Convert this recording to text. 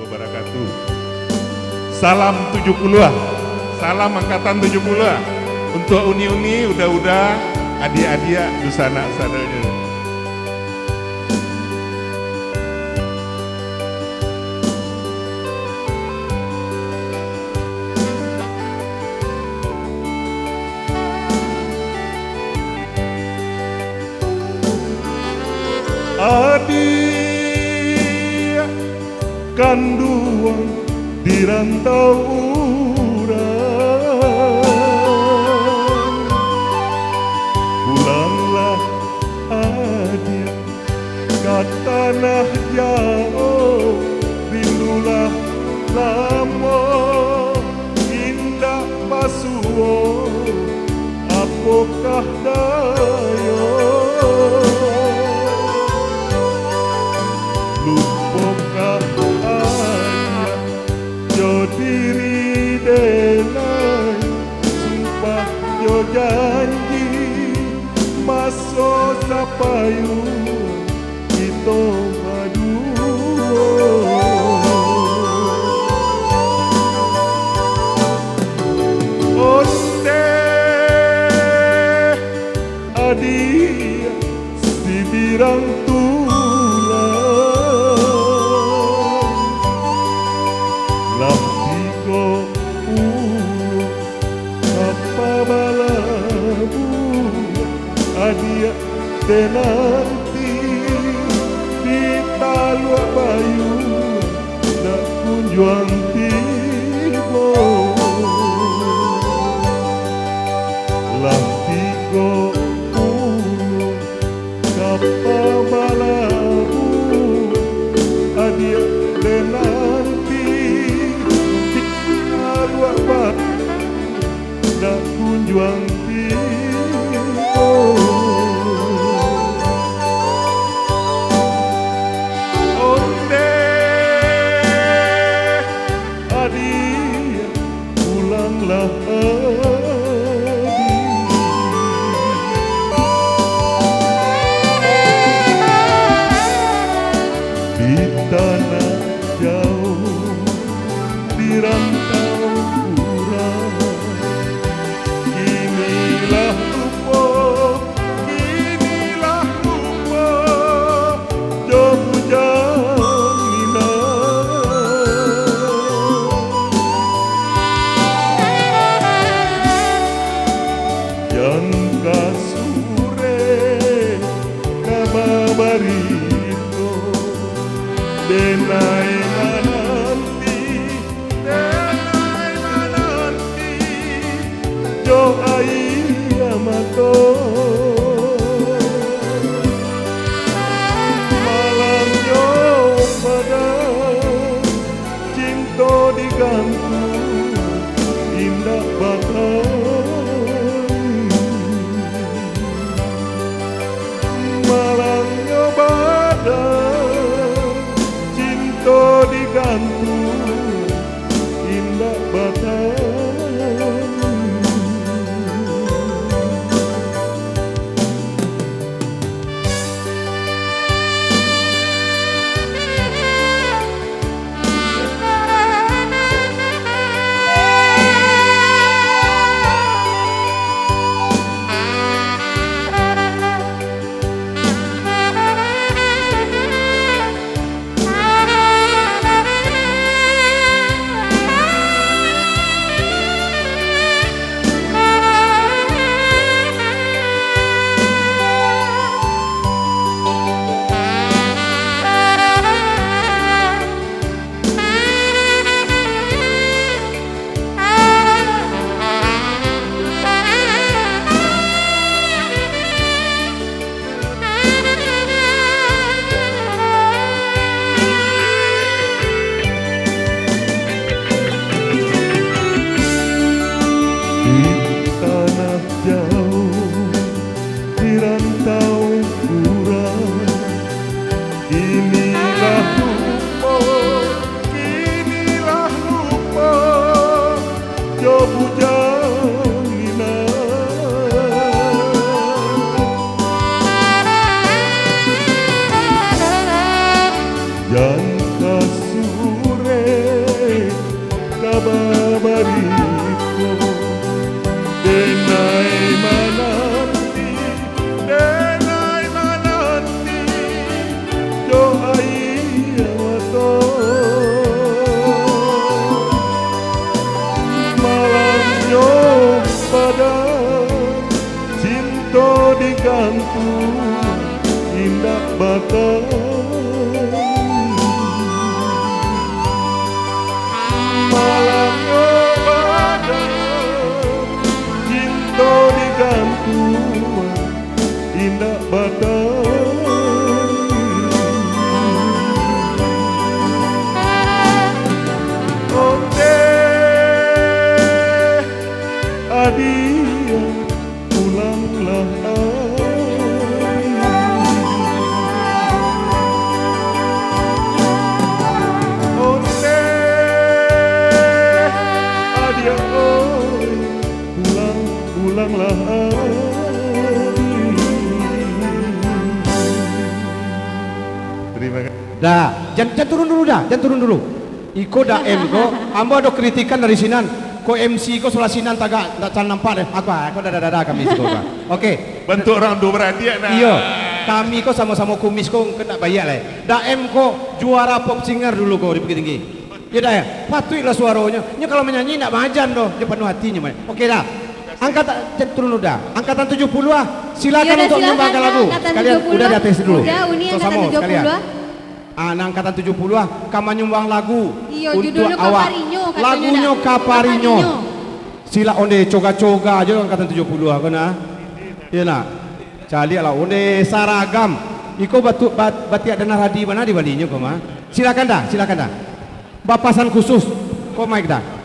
wabarakatuh. Salam 70-an, salam angkatan 70-an. Untuk uni-uni udah adik-adik dusana sadarnya. Adik kanduang di rantau urang, pulanglah adik ke tanah jauh, rindulah lamo indah pasuwo, apakah dayo lupokah aja jo diri denai, sumpah jo janji maso sapayu kita berdua. Onde adia si birang adia tenanti di talua bayu nak kunjuang tibo lah tigo ulu kapa balabu adia tenanti di talua bayu nak kunjuang di tanah jauh di rantau urang, inilah lupa jo hujan yang kasure kababarito denai nanti jo ayamato malam jo pada cinta digantung indah batang malangnya badan cinta digantung indah batang. Yang kasure Malamnya badai cinta digantung indah badai. Onde adia pulanglah Onde adia oi pulanglah Terima kasih. Dah, jangan turun dulu dah, jangan turun dulu. Iko dah M ko, ambo ada kritikan dari sinan. Ko MC ko sebelah sinan tagak tak nampak deh. Aku dah kami siko. Oke. Bentuk orang dua beradik nah. Iya. Kami ko sama-sama kumis ko kena bayar lah. Dah M ko juara pop singer dulu ko di Bukit Tinggi. Ya dah ya. Patuhlah suaranya. Nya kalau menyanyi nak majan doh, dia penuh hatinya. Oke dah. Angkatan turun udah. Angkatan 70 ah. Silakan Yaudah, untuk nyumbangkan lagu. Sekalian 70. udah di atas dulu. Udah, Uni angkatan Sama 70 sekalian. ah. Angkatan 70 ah, kamu nyumbang lagu Iya, untuk judulnya awak. Kaparinyo, katanya Lagunya dah. Kaparinyo. Kaparinyo. Sila onde coga-coga aja angkatan 70 ah kena. Iya nak. Cali lah onde saragam. Iko batu batiak dan naradi mana di Balinya kau mah. Silakan dah. Bapasan khusus. Kau mic dah.